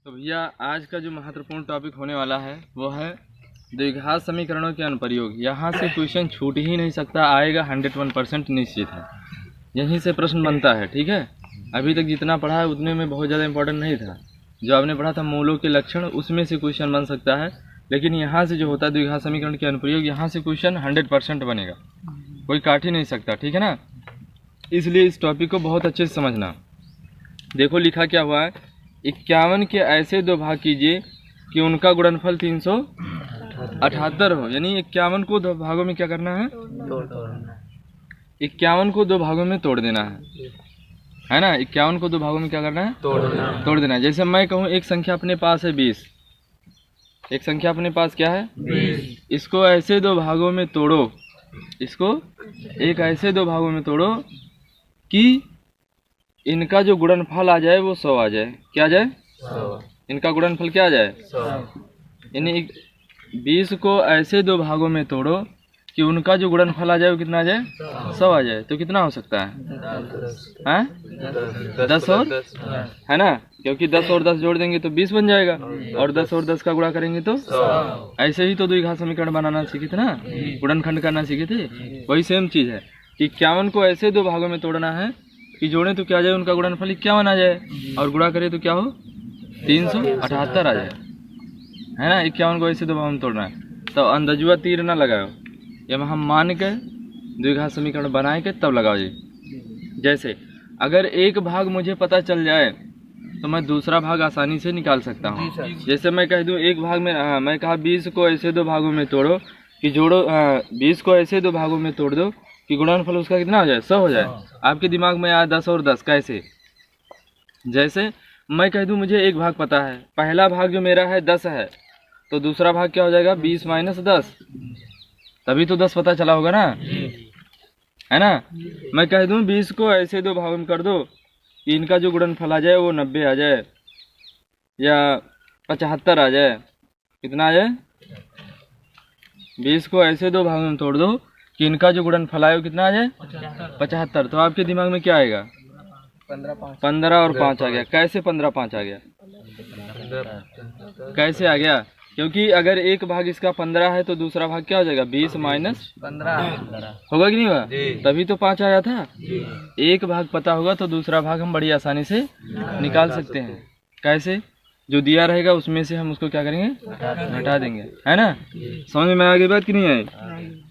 तो भैया आज का जो महत्वपूर्ण टॉपिक होने वाला है वो है द्विघात समीकरणों के अनुप्रयोग। यहाँ से क्वेश्चन छूट ही नहीं सकता, आएगा 101% निश्चित है। यहीं से प्रश्न बनता है, ठीक है। अभी तक जितना पढ़ा है उतने में बहुत ज़्यादा इंपॉर्टेंट नहीं था। जो आपने पढ़ा था मूलों के लक्षण, उसमें से क्वेश्चन बन सकता है, लेकिन यहाँ से जो होता है द्विघात समीकरण के अनुप्रयोग, यहाँ से क्वेश्चन 100% बनेगा, कोई काट ही नहीं सकता, ठीक है ना। इसलिए इस टॉपिक को बहुत अच्छे से समझना। देखो लिखा क्या हुआ है, 51 के ऐसे दो भाग कीजिए कि उनका गुणनफल 378 हो। यानी 51 को दो भागों में क्या करना है, 51 को दो भागों में तोड़ देना है ना। 51 को दो भागों में क्या करना है, तोड़ देना है। जैसे मैं कहूँ एक संख्या अपने पास है 20, एक संख्या अपने पास क्या है 20। इसको ऐसे दो भागों में तोड़ो, इसको एक ऐसे दो भागों में तोड़ो कि इनका जो गुणनफल आ जाए वो 100 आ जाए। क्या आ जाए, 100। इनका गुणनफल क्या आ जाए, 100। यानी 20 को ऐसे दो भागों में तोड़ो कि उनका जो गुणनफल आ जाए वो कितना आ जाए, 100 आ जाए। तो कितना हो सकता है, 10 और 10 है ना, क्योंकि 10 और 10 जोड़ देंगे तो 20 बन जाएगा, और 10 और 10 का गुणा करेंगे तो 100। ऐसे ही तो द्विघात समीकरण बनाना सीखे थे ना, गुणनखंड करना सीखे थे। वही सेम चीज़ है कि 51 को ऐसे दो भागों में तोड़ना है कि जोड़ें तो क्या आ जाए, उनका गुणनफल 51 आ जाए, और गुणा करें तो क्या हो 378 आ जाए, है ना। 51 को ऐसे दो भागों में तोड़ना है, तो अंदाजुआ तीर ना लगाओ, ये हम मान के द्विघात समीकरण बनाए के तब लगाओ जी। जैसे अगर एक भाग मुझे पता चल जाए तो मैं दूसरा भाग आसानी से निकाल सकता हूँ। जैसे मैं कह दूँ एक भाग में, मैं कहा 20 को ऐसे दो भागों में तोड़ो कि जोड़ो, 20 को ऐसे दो भागों में तोड़ दो कि गुणनफल उसका कितना हो जाए, 100 हो जाए। आपके दिमाग में आया 10 और 10 कैसे। जैसे मैं कह दूं मुझे एक भाग पता है, पहला भाग जो मेरा है 10 है, तो दूसरा भाग क्या हो जाएगा 20 माइनस 10, तभी तो 10 पता चला होगा ना, है ना। मैं कह दूं 20 को ऐसे दो भागों में कर दो कि इनका जो गुणनफल आ जाए वो 90 आ जाए या 75 आ जाए। कितना आ जाए, 20 को ऐसे दो भागों में तोड़ दो कि इनका जो गुणनफल आए वो कितना आ जाए 75। तो आपके दिमाग में क्या आएगा, 15 और 5 आ गया। कैसे 15 5 आ गया, कैसे आ गया, क्योंकि अगर एक भाग इसका 15 है तो दूसरा भाग क्या हो जाएगा 20 माइनस 15 होगा कि नहीं होगा, तभी तो 5 आया था। एक भाग पता होगा तो दूसरा भाग हम बड़ी आसानी से निकाल सकते हैं। कैसे, जो दिया रहेगा उसमें से हम उसको क्या करेंगे, हटा देंगे, है ना। समझ में आ गई बात कि नहीं आई।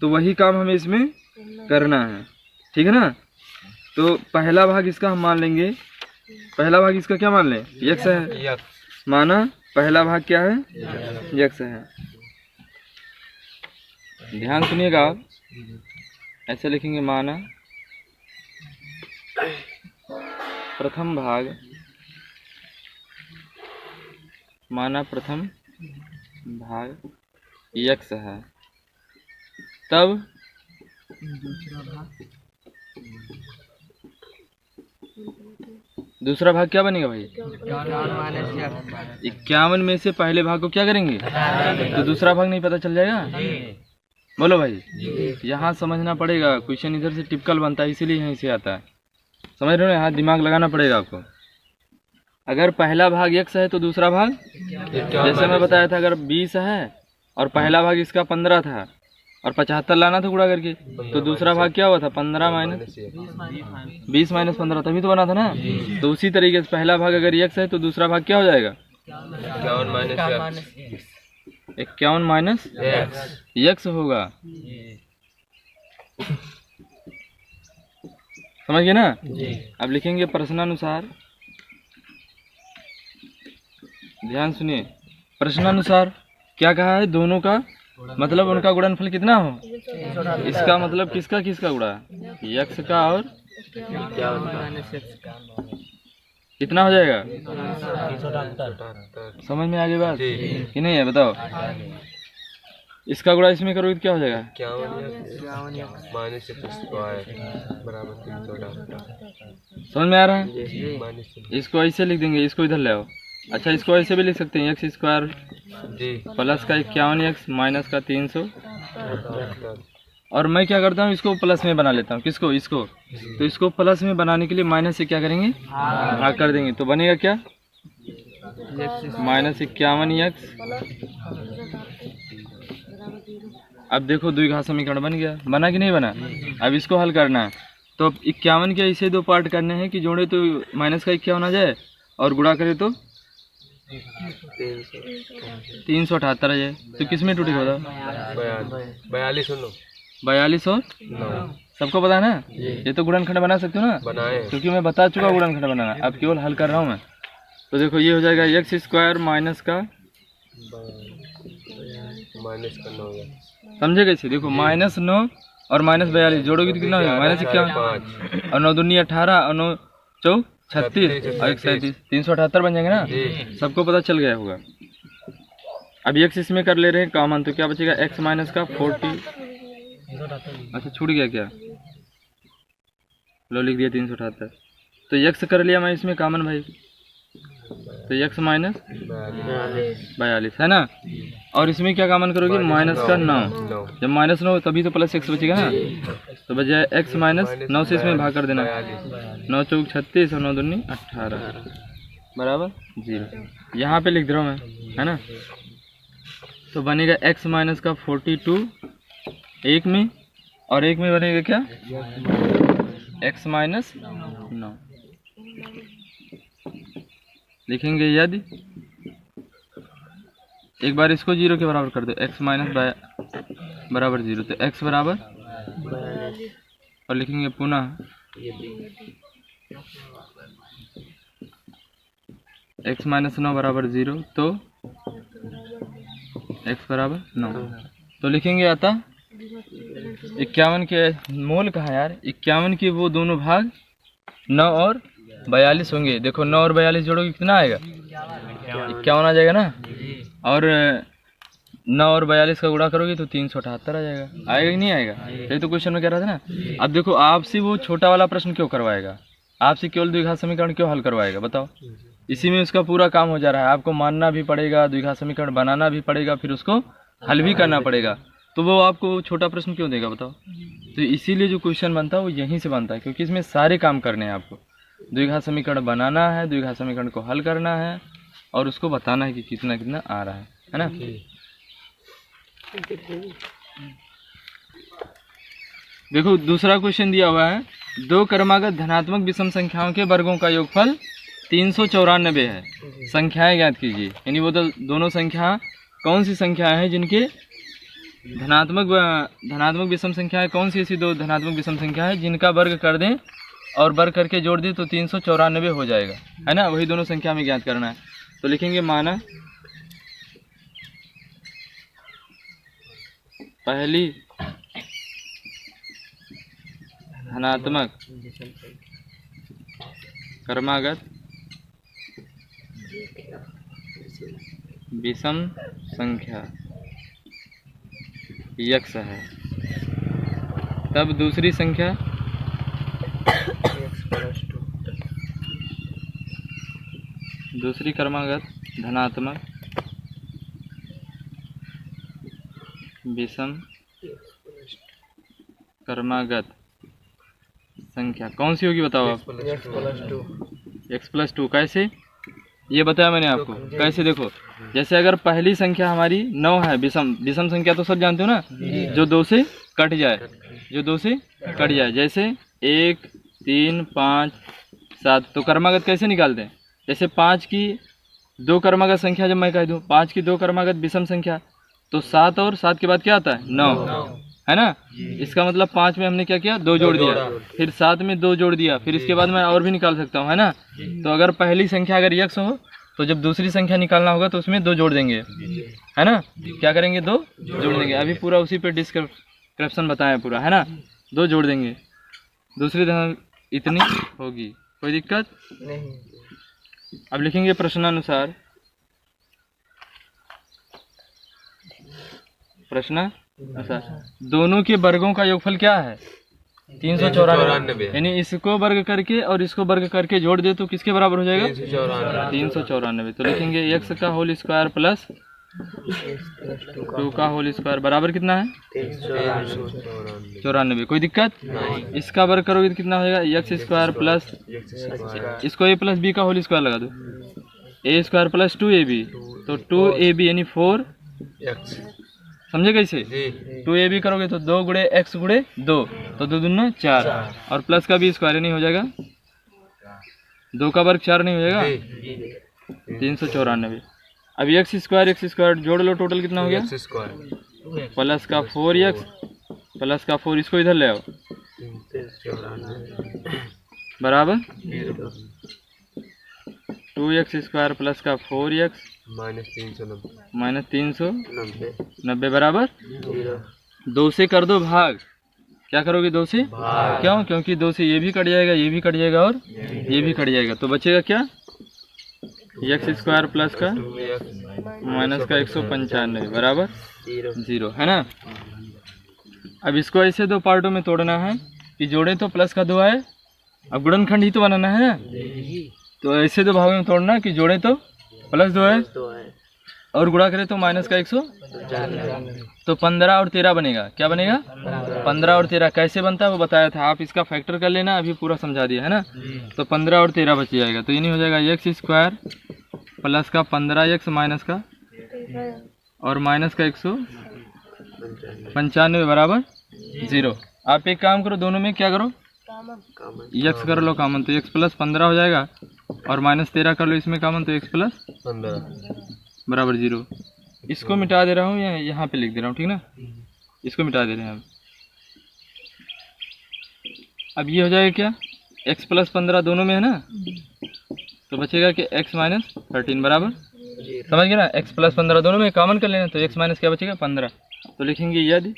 तो वही काम हमें इसमें करना है, ठीक है ना। तो पहला भाग इसका हम मान लेंगे, पहला भाग इसका क्या मान लें, यक्स है, माना पहला भाग क्या है, यक्स है। ध्यान सुनिएगा आप, ऐसे लिखेंगे, माना प्रथम भाग, माना प्रथम भाग यक्स है, तब दूसरा भाग क्या बनेगा भाई, 51 में से पहले भाग को क्या करेंगे, तो दूसरा भाग नहीं पता चल जाएगा। बोलो भाई, यहाँ समझना पड़ेगा, क्वेश्चन इधर से टिपिकल बनता है इसीलिए यहीं से आता है, समझ रहे हो, यहाँ दिमाग लगाना पड़ेगा आपको। अगर पहला भाग x है तो दूसरा भाग, जैसे मैं बताया था, अगर 20 है और पहला भाग इसका 15 था और 75 लाना था गुणा करके, तो दूसरा भाग क्या हुआ था 15 माइनस 20 माइनस 15, तभी तो बना था ना। तो उसी तरीके से पहला भाग अगर x है तो दूसरा भाग क्या हो जाएगा 51 माइनस x होगा। समझ गए ना। अब लिखेंगे प्रश्नानुसार, ध्यान सुनिए, प्रश्नानुसार क्या कहा है, दोनों का मतलब उनका गुणनफल कितना हो, इसका मतलब किसका किसका गुणा, यक्स का और कितना हो जाएगा, समझ में आ गई बात कि नहीं है, बताओ। इसका गुणा इसमें करोगे तो क्या हो जाएगा, समझ में आ रहा है। इसको ऐसे लिख देंगे, इसको इधर ले आओ। अच्छा, इसको ऐसे भी लिख सकते हैं, एक्स स्क्वायर प्लस का 51 एक्स माइनस का 300, और मैं क्या करता हूँ इसको प्लस में बना लेता हूँ, किसको, इसको। तो इसको प्लस में बनाने के लिए माइनस से क्या करेंगे, भाग कर देंगे, तो बनेगा क्या माइनस 51x। अब देखो द्विघात समीकरण बन गया, बना कि नहीं बना? अब इसको हल करना है तो 51 के ऐसे दो पार्ट करने हैं कि जोड़े तो माइनस का 51 आ जाए और गुणा करे तो 378 आ जाए। तो किस में टूटेगा बताओ? 42 और 9। सबको पता है ना? ये तो गुणनखंड बना सकते हो ना? बनाए, क्योंकि मैं बता चुका गुणनखंड बनाना, अब केवल हल कर रहा हूँ मैं। तो देखो ये हो जाएगा x स्क्वायर माइनस का 9, समझे कैसे? देखो -9 और -42 जोड़ोगे तो कितना होगा? -51 और 9 दूनी 18 और 9 चौक 36 और 1 37, 378 बन जाएंगे ना? सबको पता चल गया होगा। अब x इसमें कर ले रहे हैं कॉमन, तो क्या बचेगा? x माइनस का 40। अच्छा छूट गया क्या? लो लिख दिया 378। तो x कर लिया मैं इसमें कॉमन भाई, तो x माइनस 42 है ना? और इसमें क्या कॉमन करोगे? माइनस का 9। जब -9 तभी तो प्लस x बचेगा ना? तो बजाय x माइनस 9 से इसमें भाग कर देना। 9 चौक 36 और 9 दूनी 18 बराबर 0। यहाँ पे लिख दे रहा हूँ मैं, है ना? तो बनेगा x माइनस का 42 एक में, और एक में बनेगा क्या? x माइनस 9 लिखेंगे। यदि एक बार इसको 0 के बराबर कर दो, x माइनस बराबर 0, तो x बराबर और लिखेंगे पुनः x माइनस 9 बराबर 0, तो x बराबर 9। तो लिखेंगे अतः 51 के मोल कहा यार? 51 के वो दोनों भाग 9 और 42 होंगे। देखो 9 और 42 जोड़ोगे कितना आएगा? 51 आ जाएगा ना? और 9 और 42 का गुणा करोगे तो 378 आ जाएगा। आएगा कि नहीं आएगा? यही तो क्वेश्चन में कह रहा था ना। अब देखो आपसे वो छोटा वाला प्रश्न क्यों करवाएगा? आपसे केवल द्विघात समीकरण क्यों हल करवाएगा बताओ? इसी में उसका पूरा काम हो जा रहा है। आपको मानना भी पड़ेगा, द्विघात समीकरण बनाना भी पड़ेगा, फिर उसको हल भी करना पड़ेगा। तो वो आपको छोटा प्रश्न क्यों देगा बताओ? तो इसीलिए जो क्वेश्चन बनता है वो यहीं से बनता है, क्योंकि इसमें सारे काम करने हैं आपको। द्विघात समीकरण बनाना है, द्विघात समीकरण को हल करना है और उसको बताना है कि कितना कितना आ रहा है ना? देखो दूसरा क्वेश्चन दिया हुआ है, दो क्रमागत धनात्मक विषम संख्याओं के वर्गों का योगफल 394 है। संख्याएं ज्ञात कीजिए। यानी वो दोनों संख्या कौन सी संख्या है जिनके धनात्मक विषम संख्याएं कौन सी ऐसी दो धनात्मक विषम संख्या है जिनका वर्ग कर दें और वर्ग करके जोड़ दें तो 394 हो जाएगा, है ना? वही दोनों संख्या में ज्ञात करना है। तो लिखेंगे माना पहली धनात्मक क्रमागत विषम संख्या x है, तब दूसरी संख्या दूसरी क्रमागत धनात्मक विषम क्रमागत संख्या कौन सी होगी बताओ आप? x+2। कैसे? ये बताया मैंने आपको। कैसे? देखो जैसे अगर पहली संख्या हमारी 9 है, विषम संख्या तो सब जानते हो ना, जो 2 से कट जाए, जैसे 1 3 5 7। तो क्रमागत कैसे निकालते हैं? जैसे 5 की 2 क्रमागत संख्या जब मैं कह दूं 5 की 2 क्रमागत विषम संख्या, तो 7 और 7 के बाद क्या आता है? 9, है ना? इसका मतलब 5 में हमने क्या किया? 2 जोड़ दिया, फिर 7 में 2 जोड़ दिया, फिर इसके बाद मैं और भी निकाल सकता हूँ, है ना? तो अगर पहली संख्या अगर x हो तो जब दूसरी संख्या निकालना होगा तो उसमें 2 जोड़ देंगे, है ना? क्या करेंगे? 2 जोड़ देंगे। अभी पूरा उसी पे डिस्क्रिप्शन बताया पूरा, है ना? 2 जोड़ देंगे, दूसरी धन इतनी होगी, कोई दिक्कत नहीं। अब लिखेंगे प्रश्नानुसार, दोनों के वर्गों का योगफल क्या है? 394। यानी इसको वर्ग करके और इसको वर्ग करके जोड़ दे तो किसके बराबर हो जाएगा? 394। तो लिखेंगे x का होल स्क्वायर प्लस 2 का होल स्क्वायर बराबर कितना है? 94। कोई दिक्कत? इसका वर्ग करोगे तो कितना हो जाएगा? x स्क्वायर प्लस इसको a प्लस b का होल स्क्वायर लगा दो, ए स्क्वायर प्लस 2ab, तो 2ab यानी 4x, समझे कैसे? 2ab करोगे तो 2 गुणे x गुणे 2, तो 2 दूना 4, और प्लस का भी स्क्वायर नहीं हो जाएगा, 2 का वर्ग 4 नहीं हो जाएगा, 394। अब x स्क्वायर जोड़ लो, टोटल कितना हो गया? प्लस का 4x प्लस का 4, इसको इधर ले आओ, बराबर 2x स्क्वायर प्लस का 4x माइनस 390 बराबर 2 से कर दो भाग। क्या करोगे? 2 से क्यों? क्योंकि 2 से ये भी कट जाएगा, ये भी कट जाएगा और ये भी कट जाएगा, तो बचेगा क्या? x स्क्वायर प्लस का माइनस का 195 बराबर 0, है ना। अब इसको ऐसे दो पार्टों में तोड़ना है कि जोड़े तो प्लस का 2 आए, अब गुणनखंड ही तो बनाना है ना, तो ऐसे दो भागों में तोड़ना कि जोड़े तो प्लस 2 है और गुणा करें तो माइनस का 195, तो 15 और 13 बनेगा। क्या बनेगा? 15 और 13 कैसे बनता है वो बताया था, आप इसका फैक्टर कर लेना, अभी पूरा समझा दिया है ना। तो 15 और 13 बच जाएगा, तो ये नहीं हो जाएगा x स्क्वायर प्लस का 15x माइनस का और माइनस का 195 बराबर 0। आप एक काम करो, दोनों में क्या करो? x कर लो कॉमन, तो x प्लस 15 हो जाएगा, और माइनस 13 कर लो इसमें कॉमन, तो x प्लस 15 बराबर 0। इसको मिटा दे रहा हूँ, यहाँ पे लिख दे रहा हूँ, ठीक ना, इसको मिटा दे रहे हैं। अब ये हो जाएगा क्या? x प्लस 15 दोनों में है ना, तो बचेगा कि x माइनस 13 बराबर, समझ गए ना, x प्लस 15 दोनों में कॉमन कर लेना, तो x माइनस क्या बचेगा? 15। तो लिखेंगे यदि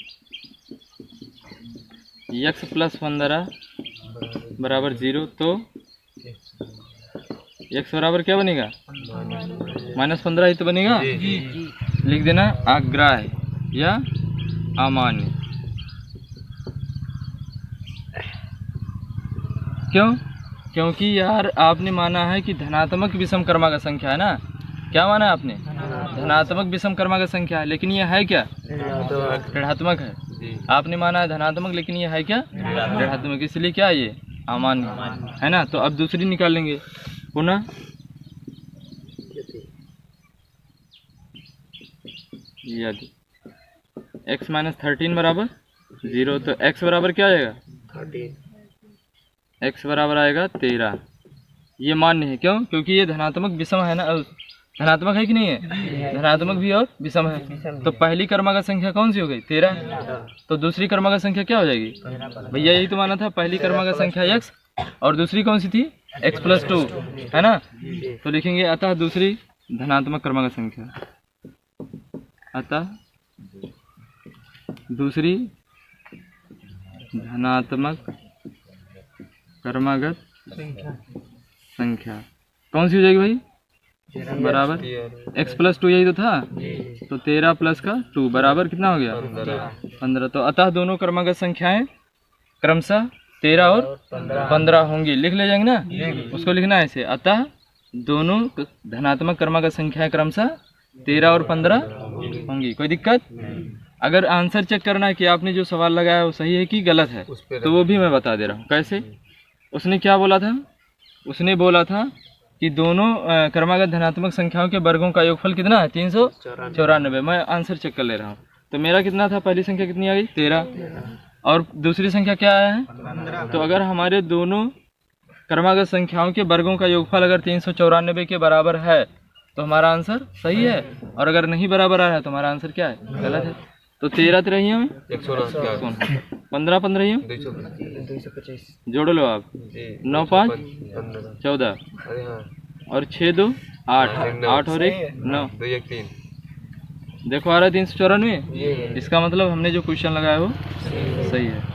x प्लस 15 बराबर 0, तो x बराबर क्या बनेगा? माइनस 15 ही तो बनेगा। लिख देना अग्राह्य या अमान्य। क्यों? क्योंकि यार आपने माना है कि धनात्मक विषम क्रमांक संख्या है ना। क्या माना है आपने? धनात्मक विषम क्रमांक संख्या है, लेकिन यह है क्या? ऋणात्मक है। आपने माना है धनात्मक, लेकिन यह है क्या? ऋणात्मक, इसलिए क्या ये अमान्य है ना। तो अब दूसरी निकाल लेंगे पुनः, यदि x माइनस 13 बराबर 0, तो x बराबर क्या आएगा? 13। x बराबर आएगा 13। ये मान्य है, क्यों? क्योंकि ये धनात्मक विषम है ना, धनात्मक है कि नहीं है? धनात्मक भी और विषम है। तो पहली क्रमांक संख्या कौन सी हो गई? 13। तो दूसरी क्रमांक संख्या क्या हो जाएगी? भैया यही तो माना था, पहली क्रमांक संख्या x और दूसरी कौन सी थी? x प्लस 2, है ना। तो लिखेंगे अतः दूसरी धनात्मक क्रमांक संख्या, अतः दूसरी धनात्मक क्रमागत संख्या कौन सी हो जाएगी भाई? बराबर x प्लस 2, यही तो था, तो 13 प्लस का 2 बराबर कितना हो गया? 15। तो अतः दोनों क्रमागत संख्याएं क्रमशः 13 और 15 होंगी। लिख ले जाएंगे ना, उसको लिखना है ऐसे, अतः दोनों धनात्मक क्रमागत संख्याएं क्रमशः 13 और 15 होंगी। कोई दिक्कत? अगर आंसर चेक करना है कि आपने जो सवाल लगाया है वो सही है कि गलत है, तो वो भी मैं बता दे रहा हूँ। कैसे? उसने क्या बोला था? उसने बोला था कि दोनों क्रमागत धनात्मक संख्याओं के वर्गों का योगफल कितना है? 394। मैं आंसर चेक कर ले रहा हूँ। तो मेरा कितना था? पहली संख्या कितनी आ गई? 13। और दूसरी संख्या क्या आया है? 15। तो अगर हमारे दोनों क्रमागत संख्याओं के वर्गों का योगफल अगर 394 के बराबर है तो हमारा आंसर सही है, और अगर नहीं बराबर आ रहा है तो हमारा आंसर क्या है? गलत है। तो 13 रही है, 15 15 ही, 225 जोड़ लो आप, 9 5 14 और 6 2 8 8 और 1 9, देखो आ रहा है 394। इसका मतलब हमने जो क्वेश्चन लगाया वो सही है।